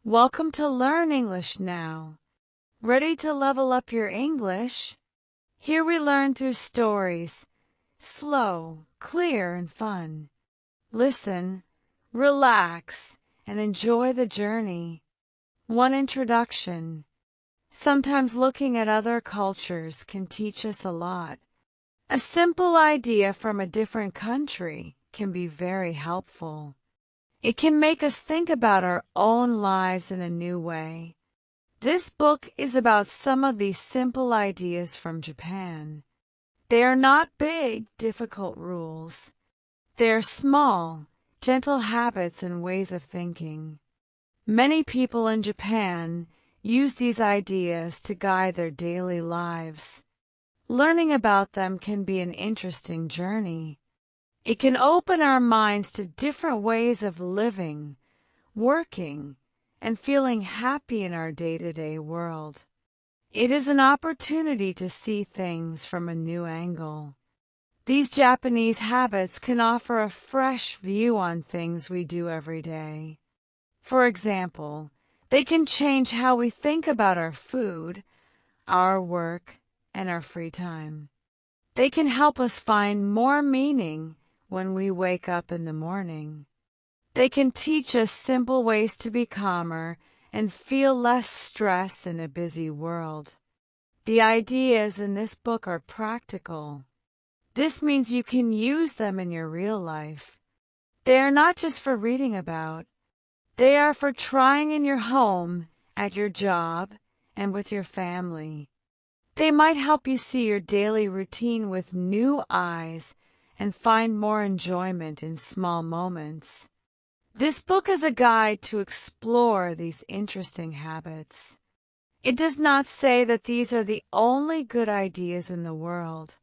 Welcome to Learn English Now. Ready to level up your English? Here we learn through stories, slow, clear, and fun. Listen, relax, and enjoy the journey. One introduction. Sometimes looking at other cultures can teach us a lot. A simple idea from a different country can be very helpful. It can make us think about our own lives in a new way. This book is about some of these simple ideas from Japan. They are not big, difficult rules. They are small, gentle habits and ways of thinking. Many people in Japan use these ideas to guide their daily lives. Learning about them can be an interesting journey. It can open our minds to different ways of living, working, and feeling happy in our day-to-day world. It is an opportunity to see things from a new angle. These Japanese habits can offer a fresh view on things we do every day. For example, they can change how we think about our food, our work, and our free time. They can help us find more meaning when we wake up in the morning. They can teach us simple ways to be calmer and feel less stress in a busy world. The ideas in this book are practical. This means you can use them in your real life. They are not just for reading about. They are for trying in your home, at your job, and with your family. They might help you see your daily routine with new eyes and find more enjoyment in small moments. This book is a guide to explore these interesting habits. It does not say that these are the only good ideas in the world.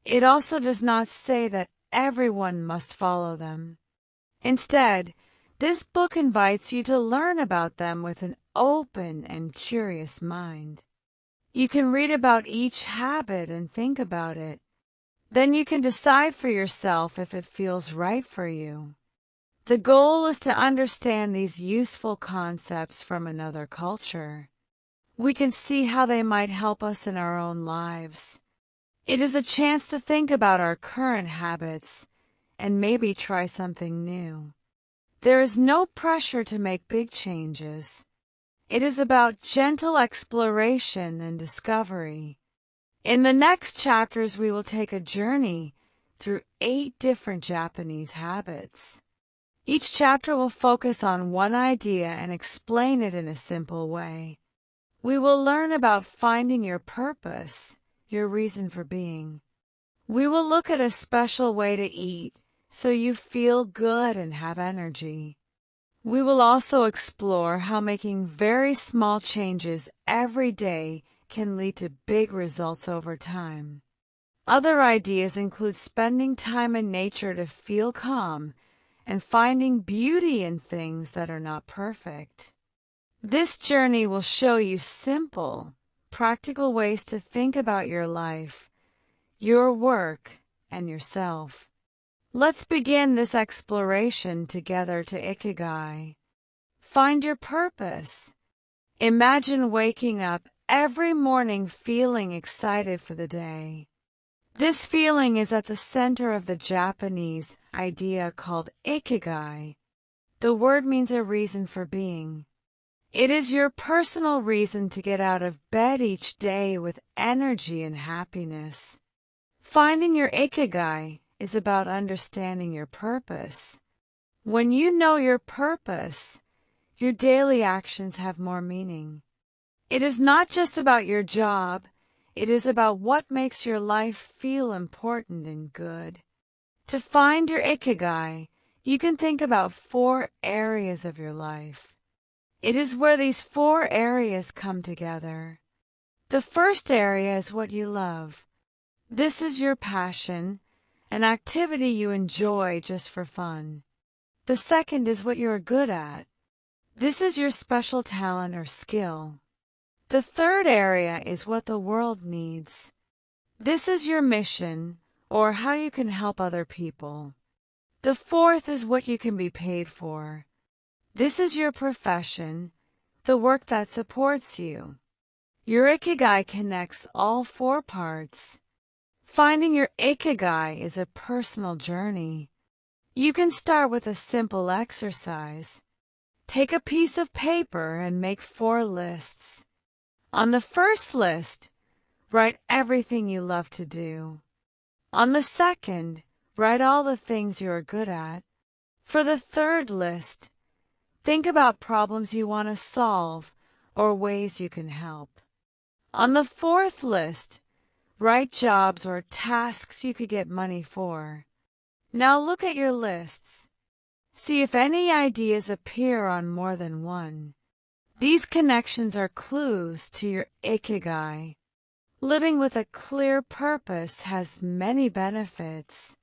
It also does not say that everyone must follow them. Instead, this book invites you to learn about them with an open and curious mind. You can read about each habit and think about it. Then you can decide for yourself if it feels right for you. The goal is to understand these useful concepts from another culture. We can see how they might help us in our own lives. It is a chance to think about our current habits and maybe try something new. There is no pressure to make big changes. It is about gentle exploration and discovery. In the next chapters, we will take a journey through 8 different Japanese habits. Each chapter will focus on one idea and explain it in a simple way. We will learn about finding your purpose, your reason for being. We will look at a special way to eat so you feel good and have energy. We will also explore how making very small changes every day can lead to big results over time. Other ideas include spending time in nature to feel calm and finding beauty in things that are not perfect. This journey will show you simple, practical ways to think about your life, your work, and yourself. Let's begin this exploration together to Ikigai. Find your purpose. Imagine waking up every morning feeling excited for the day. This feeling is at the center of the Japanese idea called Ikigai. The word means a reason for being. It is your personal reason to get out of bed each day with energy and happiness. Finding your Ikigai is about understanding your purpose. When you know your purpose, your daily actions have more meaning. It is not just about your job, it is about what makes your life feel important and good. To find your Ikigai, you can think about 4 areas of your life. It is where these 4 areas come together. The first area is what you love. This is your passion, an activity you enjoy just for fun. The second is what you are good at. This is your special talent or skill. The third area is what the world needs. This is your mission, or how you can help other people. The fourth is what you can be paid for. This is your profession, the work that supports you. Your Ikigai connects all four parts. Finding your Ikigai is a personal journey. You can start with a simple exercise. Take a piece of paper and make 4 lists. On the first list, write everything you love to do. On the second, write all the things you are good at. For the third list, think about problems you want to solve or ways you can help. On the fourth list, write jobs or tasks you could get money for. Now look at your lists. See if any ideas appear on more than one. These connections are clues to your Ikigai. Living with a clear purpose has many benefits.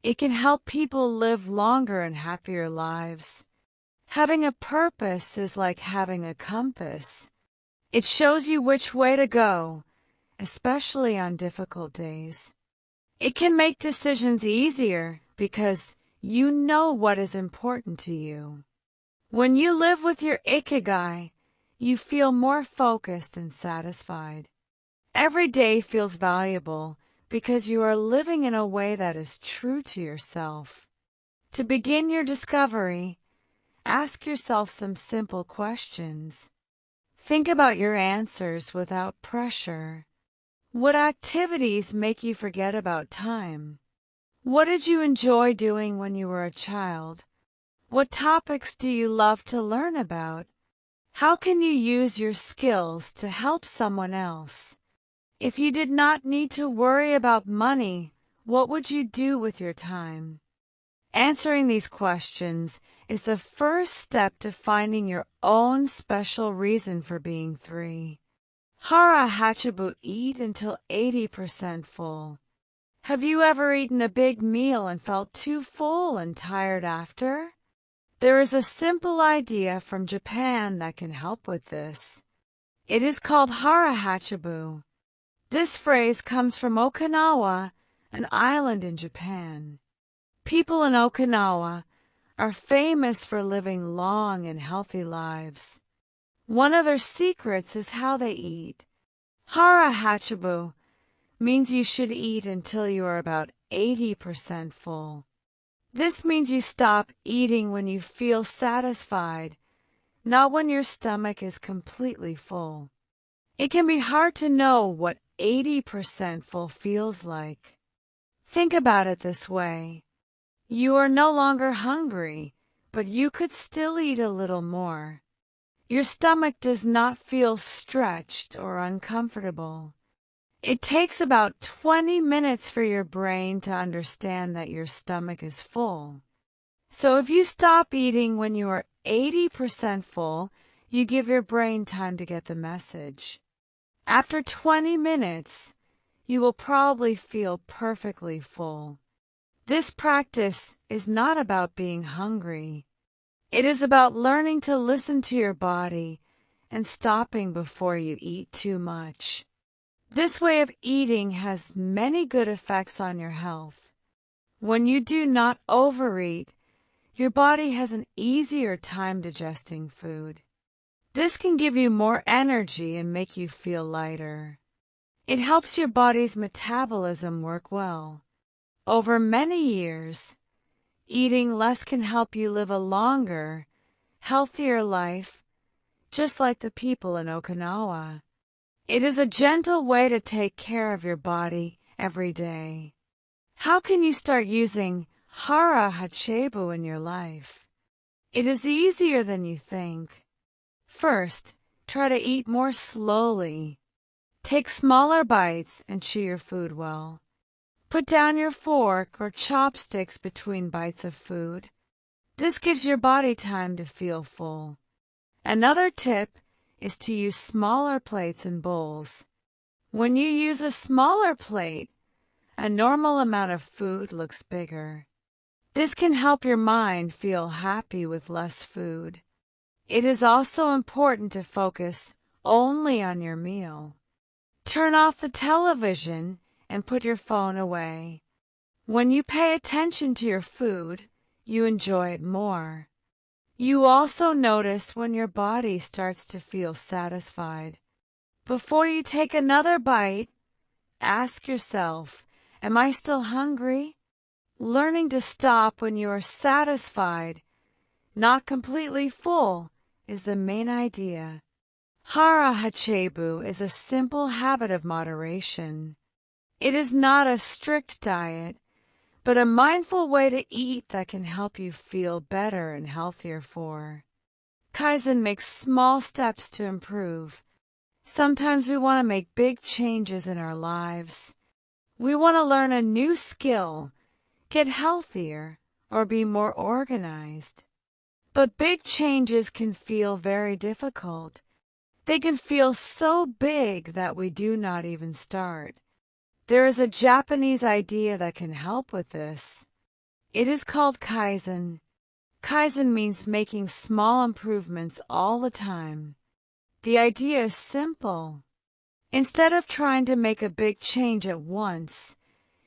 It can help people live longer and happier lives. Having a purpose is like having a compass. It shows you which way to go, especially on difficult days. It can make decisions easier because you know what is important to you. When you live with your Ikigai, you feel more focused and satisfied. Every day feels valuable because you are living in a way that is true to yourself. To begin your discovery, ask yourself some simple questions. Think about your answers without pressure. What activities make you forget about time? What did you enjoy doing when you were a child? What topics do you love to learn about? How can you use your skills to help someone else? If you did not need to worry about money, what would you do with your time? Answering these questions is the first step to finding your own special reason for being 3. Hara Hachibu, eat until 80% full. Have you ever eaten a big meal and felt too full and tired after? There is a simple idea from Japan that can help with this. It is called Hara Hachibu. This phrase comes from Okinawa, an island in Japan. People in Okinawa are famous for living long and healthy lives. One of their secrets is how they eat. Hara Hachibu means you should eat until you are about 80% full. This means you stop eating when you feel satisfied, not when your stomach is completely full. It can be hard to know what 80% full feels like. Think about it this way. You are no longer hungry, but you could still eat a little more. Your stomach does not feel stretched or uncomfortable. It takes about 20 minutes for your brain to understand that your stomach is full. So if you stop eating when you are 80% full, you give your brain time to get the message. After 20 minutes, you will probably feel perfectly full. This practice is not about being hungry. It is about learning to listen to your body and stopping before you eat too much. This way of eating has many good effects on your health. When you do not overeat, your body has an easier time digesting food. This can give you more energy and make you feel lighter. It helps your body's metabolism work well. Over many years, eating less can help you live a longer, healthier life, just like the people in Okinawa. It is a gentle way to take care of your body every day. How can you start using Hara Hachibu in your life? It is easier than you think. First, try to eat more slowly. Take smaller bites and chew your food well. Put down your fork or chopsticks between bites of food. This gives your body time to feel full. Another tip is to use smaller plates and bowls. When you use a smaller plate, a normal amount of food looks bigger. This can help your mind feel happy with less food. It is also important to focus only on your meal. Turn off the television and put your phone away. When you pay attention to your food, you enjoy it more. You also notice when your body starts to feel satisfied. Before you take another bite, ask yourself, am I still hungry? Learning to stop when you are satisfied, not completely full, is the main idea. Hara Hachebu is a simple habit of moderation. It is not a strict diet, but a mindful way to eat that can help you feel better and healthier. Kaizen makes small steps to improve. Sometimes we want to make big changes in our lives. We want to learn a new skill, get healthier, or be more organized. But big changes can feel very difficult. They can feel so big that we do not even start. There is a Japanese idea that can help with this. It is called Kaizen. Kaizen means making small improvements all the time. The idea is simple. Instead of trying to make a big change at once,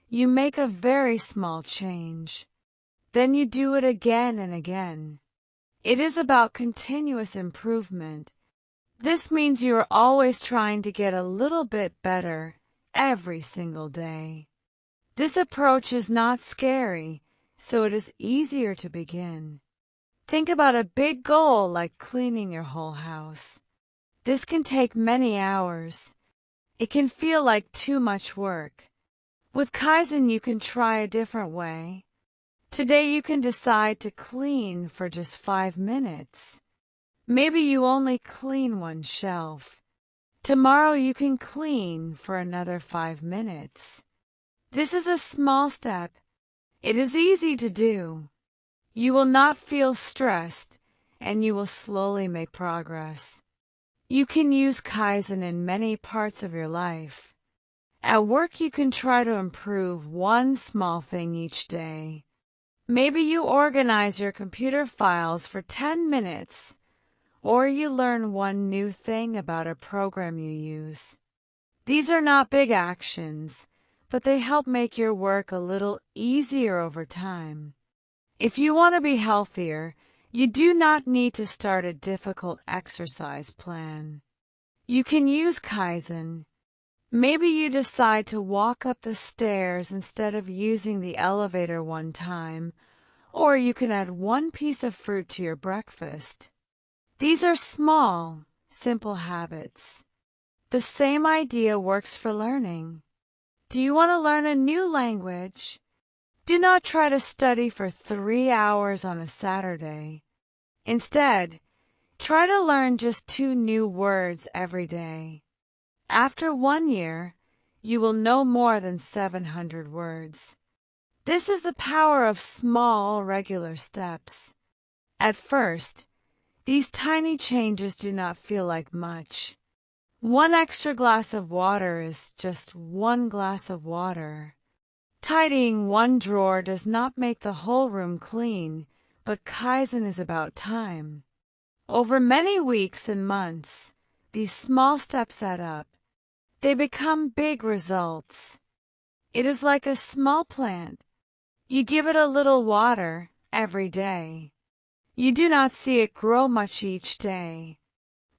you make a very small change. Then you do it again and again. It is about continuous improvement. This means you are always trying to get a little bit better every single day. This approach is not scary, so it is easier to begin. Think about a big goal like cleaning your whole house. This can take many hours. It can feel like too much work. With Kaizen, you can try a different way. Today you can decide to clean for just 5 minutes. Maybe you only clean one shelf. Tomorrow you can clean for another 5 minutes. This is a small step. It is easy to do. You will not feel stressed, and you will slowly make progress. You can use Kaizen in many parts of your life. At work you can try to improve one small thing each day. Maybe you organize your computer files for 10 minutes, or you learn one new thing about a program you use. These are not big actions, but they help make your work a little easier over time. If you want to be healthier, you do not need to start a difficult exercise plan. You can use Kaizen. Maybe you decide to walk up the stairs instead of using the elevator one time, or you can add one piece of fruit to your breakfast. These are small, simple habits. The same idea works for learning. Do you want to learn a new language? Do not try to study for 3 hours on a Saturday. Instead, try to learn just 2 new words every day. After 1 year, you will know more than 700 words. This is the power of small, regular steps. At first, these tiny changes do not feel like much. 1 extra glass of water is just 1 glass of water. Tidying 1 drawer does not make the whole room clean, but Kaizen is about time. Over many weeks and months, these small steps add up. They become big results. It is like a small plant. You give it a little water every day. You do not see it grow much each day,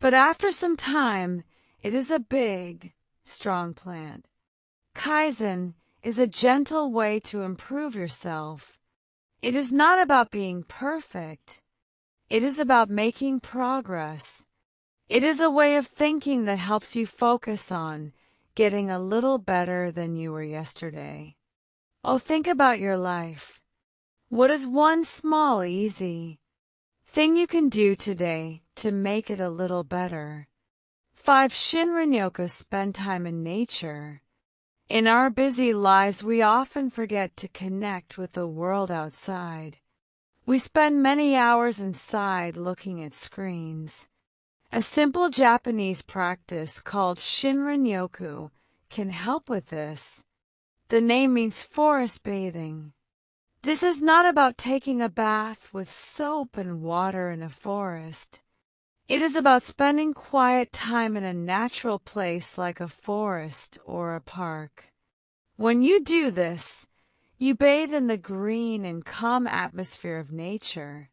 but after some time, it is a big, strong plant. Kaizen is a gentle way to improve yourself. It is not about being perfect. It is about making progress. It is a way of thinking that helps you focus on getting a little better than you were yesterday. Oh, think about your life. What is one small, easy thing you can do today to make it a little better? 5. Shinrin-yoku. Spend time in nature. In our busy lives, we often forget to connect with the world outside. We spend many hours inside looking at screens. A simple Japanese practice called Shinrin-yoku can help with this. The name means forest bathing. This is not about taking a bath with soap and water in a forest. It is about spending quiet time in a natural place like a forest or a park. When you do this, you bathe in the green and calm atmosphere of nature.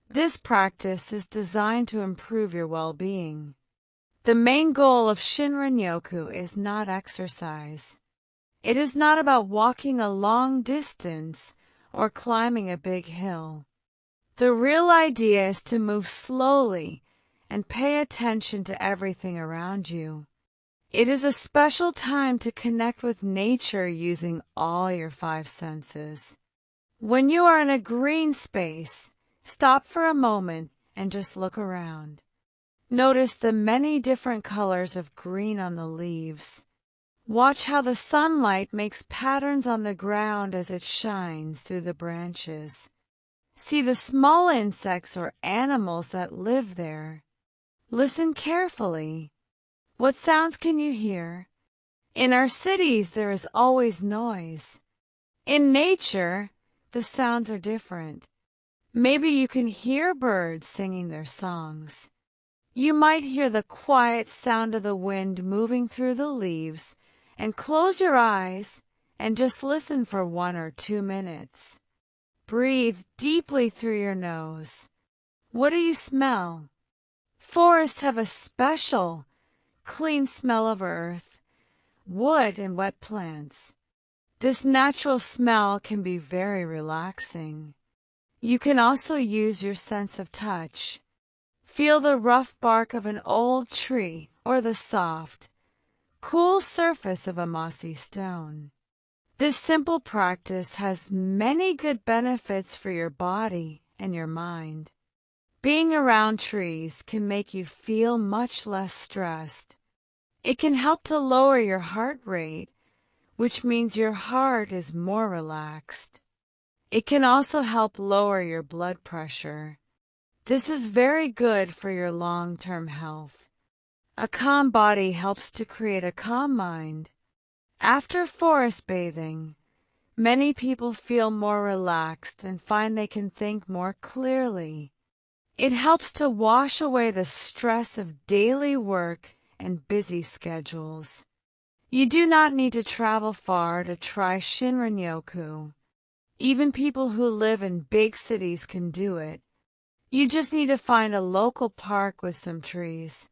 This practice is designed to improve your well-being. The main goal of Shinrin-yoku is not exercise. It is not about walking a long distance or climbing a big hill. The real idea is to move slowly and pay attention to everything around you. It is a special time to connect with nature using all your five senses. When you are in a green space, stop for a moment and just look around. Notice the many different colors of green on the leaves. Watch how the sunlight makes patterns on the ground as it shines through the branches. See the small insects or animals that live there. Listen carefully. What sounds can you hear? In our cities, there is always noise. In nature, the sounds are different. Maybe you can hear birds singing their songs. You might hear the quiet sound of the wind moving through the leaves, and close your eyes and just listen for 1 or 2 minutes. Breathe deeply through your nose. What do you smell? Forests have a special, clean smell of earth, wood, and wet plants. This natural smell can be very relaxing. You can also use your sense of touch. Feel the rough bark of an old tree or the soft, cool surface of a mossy stone. This simple practice has many good benefits for your body and your mind. Being around trees can make you feel much less stressed. It can help to lower your heart rate, which means your heart is more relaxed. It can also help lower your blood pressure. This is very good for your long-term health. A calm body helps to create a calm mind. After forest bathing, many people feel more relaxed and find they can think more clearly. It helps to wash away the stress of daily work and busy schedules. You do not need to travel far to try Shinrin-yoku. Even people who live in big cities can do it. You just need to find a local park with some trees.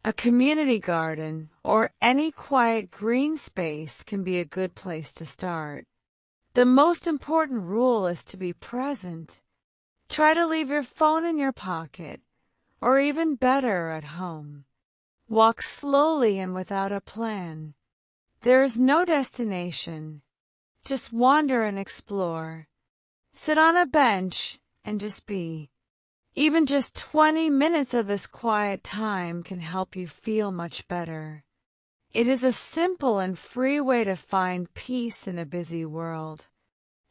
A community garden or any quiet green space can be a good place to start. The most important rule is to be present. Try to leave your phone in your pocket, or even better, at home. Walk slowly and without a plan. There is no destination. Just wander and explore. Sit on a bench and just be. Even just 20 minutes of this quiet time can help you feel much better. It is a simple and free way to find peace in a busy world.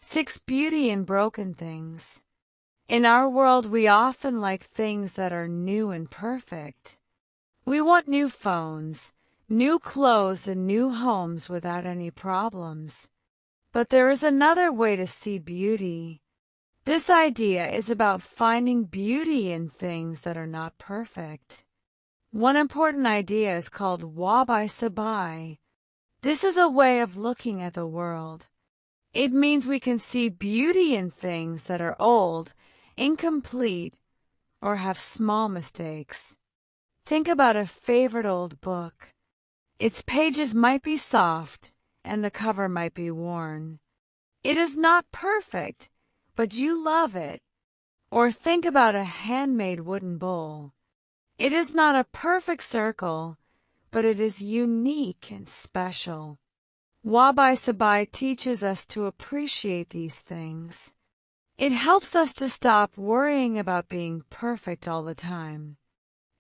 6 beauty in broken things. In our world, we often like things that are new and perfect. We want new phones, new clothes, and new homes without any problems. But there is another way to see beauty. This idea is about finding beauty in things that are not perfect. One important idea is called wabi-sabi. This is a way of looking at the world. It means we can see beauty in things that are old, incomplete, or have small mistakes. Think about a favorite old book. Its pages might be soft, and the cover might be worn. It is not perfect, but you love it. Or think about a handmade wooden bowl. It is not a perfect circle, but it is unique and special. Wabi-sabi teaches us to appreciate these things. It helps us to stop worrying about being perfect all the time.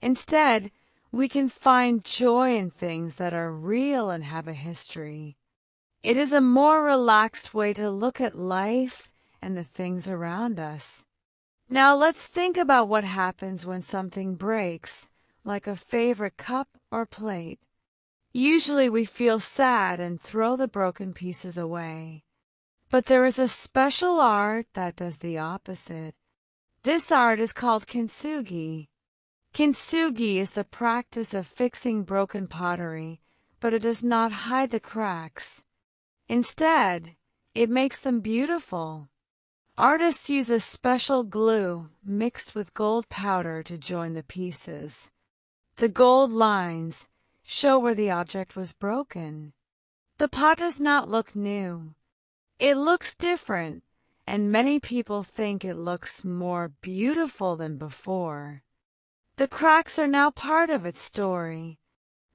Instead, we can find joy in things that are real and have a history. It is a more relaxed way to look at life and the things around us. Now let's think about what happens when something breaks, like a favorite cup or plate. Usually we feel sad and throw the broken pieces away. But there is a special art that does the opposite. This art is called kintsugi. Kintsugi is the practice of fixing broken pottery, but it does not hide the cracks. Instead, it makes them beautiful. Artists use a special glue mixed with gold powder to join the pieces. The gold lines show where the object was broken. The pot does not look new. It looks different, and many people think it looks more beautiful than before. The cracks are now part of its story.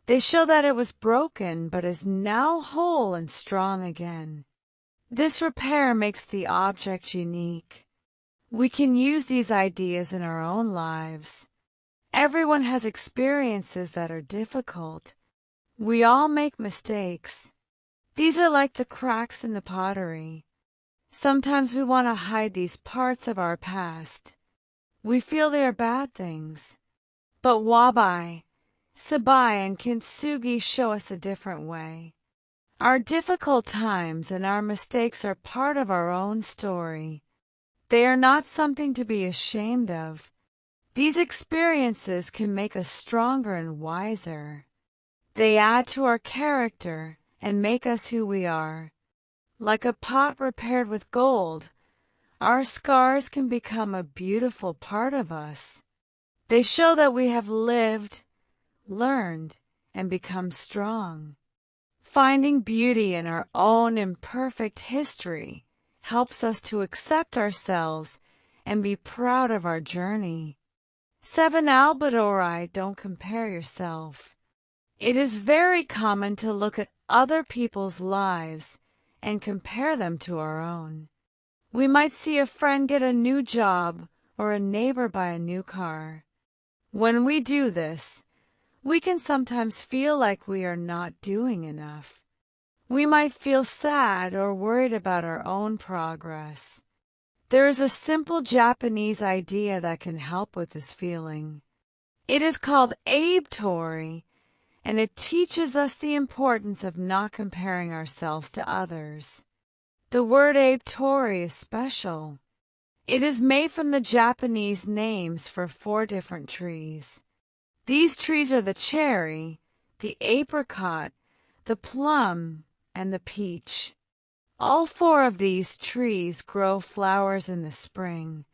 They show that it was broken but is now whole and strong again. This repair makes the object unique. We can use these ideas in our own lives. Everyone has experiences that are difficult. We all make mistakes. These are like the cracks in the pottery. Sometimes we want to hide these parts of our past. We feel they are bad things. But Wabai, Sabai, and Kintsugi show us a different way. Our difficult times and our mistakes are part of our own story. They are not something to be ashamed of. These experiences can make us stronger and wiser. They add to our character and make us who we are. Like a pot repaired with gold, our scars can become a beautiful part of us. They show that we have lived, learned, and become strong. Finding beauty in our own imperfect history helps us to accept ourselves and be proud of our journey. 7 Albadori, don't compare yourself. It is very common to look at other people's lives and compare them to our own. We might see a friend get a new job or a neighbor buy a new car. When we do this, we can sometimes feel like we are not doing enough. We might feel sad or worried about our own progress. There is a simple Japanese idea that can help with this feeling. It is called Abetori, and it teaches us the importance of not comparing ourselves to others. The word Abetori is special. It is made from the Japanese names for 4 different trees. These trees are the cherry, the apricot, the plum, and the peach. All 4 of these trees grow flowers in the spring.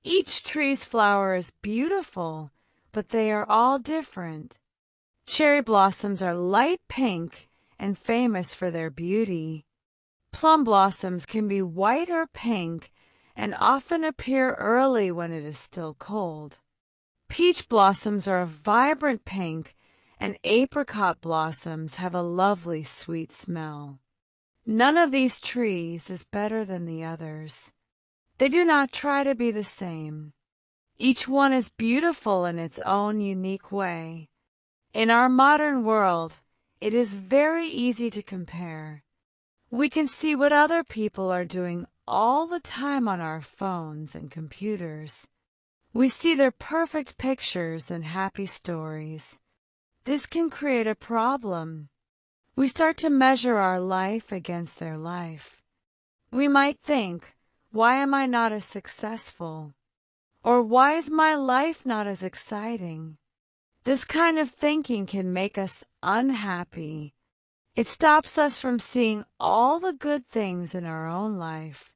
Each tree's flower is beautiful, but they are all different. Cherry blossoms are light pink and famous for their beauty. Plum blossoms can be white or pink and often appear early when it is still cold. Peach blossoms are a vibrant pink, and apricot blossoms have a lovely sweet smell. None of these trees is better than the others. They do not try to be the same. Each one is beautiful in its own unique way. In our modern world, it is very easy to compare. We can see what other people are doing all the time on our phones and computers. We see their perfect pictures and happy stories. This can create a problem. We start to measure our life against their life. We might think, why am I not as successful? Or why is my life not as exciting? This kind of thinking can make us unhappy. It stops us from seeing all the good things in our own life.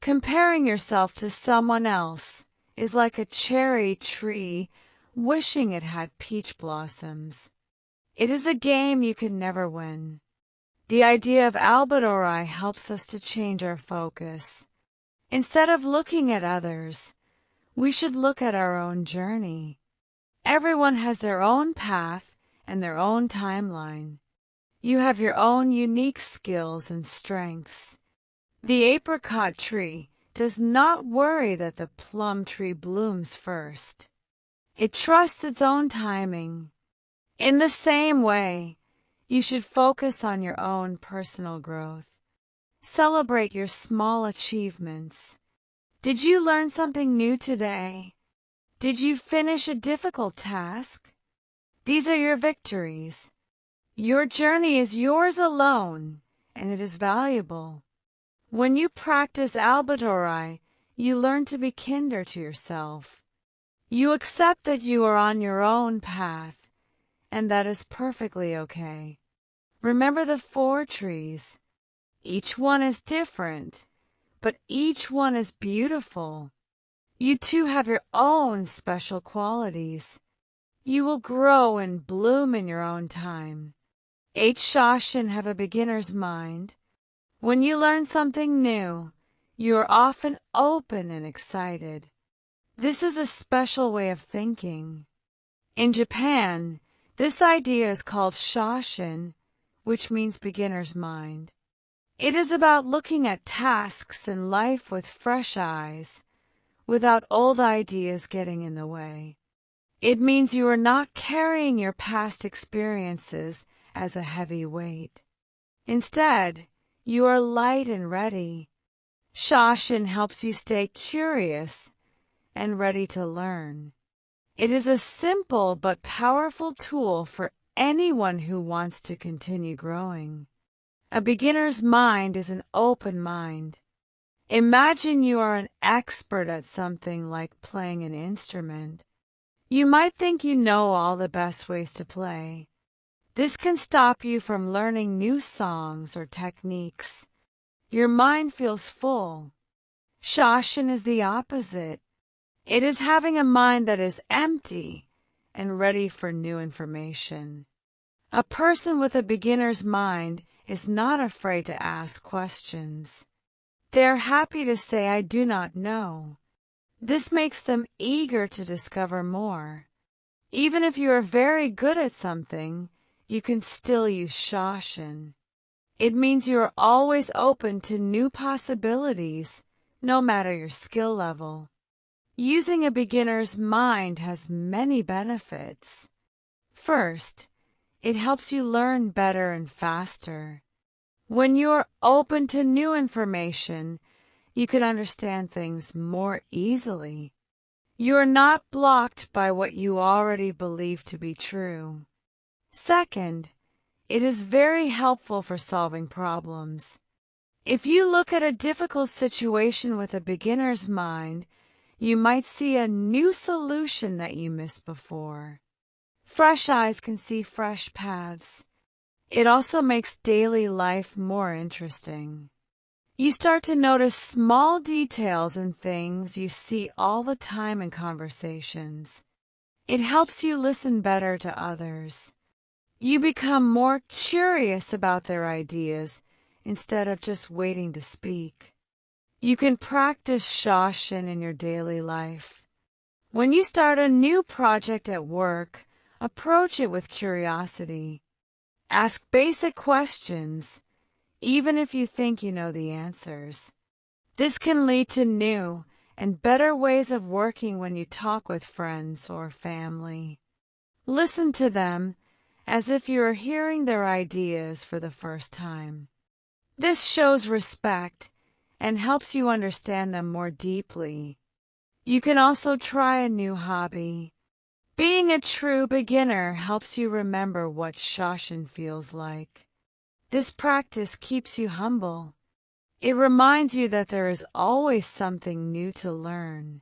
Comparing yourself to someone else is like a cherry tree wishing it had peach blossoms. It is a game you can never win. The idea of Albadori helps us to change our focus. Instead of looking at others, we should look at our own journey. Everyone has their own path and their own timeline. You have your own unique skills and strengths. The apricot tree does not worry that the plum tree blooms first. It trusts its own timing. In the same way, you should focus on your own personal growth. Celebrate your small achievements. Did you learn something new today? Did you finish a difficult task? These are your victories. Your journey is yours alone, and it is valuable. When you practice Albadori, you learn to be kinder to yourself. You accept that you are on your own path, and that is perfectly okay. Remember the 4 trees. Each one is different, but each one is beautiful. You too have your own special qualities. You will grow and bloom in your own time. 8 Shoshin have a beginner's mind. When you learn something new, you are often open and excited. This is a special way of thinking. In Japan, this idea is called Shoshin, which means beginner's mind. It is about looking at tasks and life with fresh eyes, without old ideas getting in the way. It means you are not carrying your past experiences as a heavy weight. Instead, you are light and ready. Shoshin helps you stay curious and ready to learn. It is a simple but powerful tool for anyone who wants to continue growing. A beginner's mind is an open mind. Imagine you are an expert at something like playing an instrument. You might think you know all the best ways to play. This can stop you from learning new songs or techniques. Your mind feels full. Shoshin is the opposite. It is having a mind that is empty and ready for new information. A person with a beginner's mind is not afraid to ask questions. They are happy to say, "I do not know." This makes them eager to discover more. Even if you are very good at something, you can still use Shoshin. It means you are always open to new possibilities, no matter your skill level. Using a beginner's mind has many benefits. First, it helps you learn better and faster. When you are open to new information, you can understand things more easily. You are not blocked by what you already believe to be true. Second, it is very helpful for solving problems. If you look at a difficult situation with a beginner's mind, you might see a new solution that you missed before. Fresh eyes can see fresh paths. It also makes daily life more interesting. You start to notice small details in things you see all the time in conversations. It helps you listen better to others. You become more curious about their ideas instead of just waiting to speak. You can practice Shoshin in your daily life. When you start a new project at work, approach it with curiosity. Ask basic questions, even if you think you know the answers. This can lead to new and better ways of working when you talk with friends or family. Listen to them as if you are hearing their ideas for the first time. This shows respect and helps you understand them more deeply. You can also try a new hobby. Being a true beginner helps you remember what Shoshin feels like. This practice keeps you humble. It reminds you that there is always something new to learn.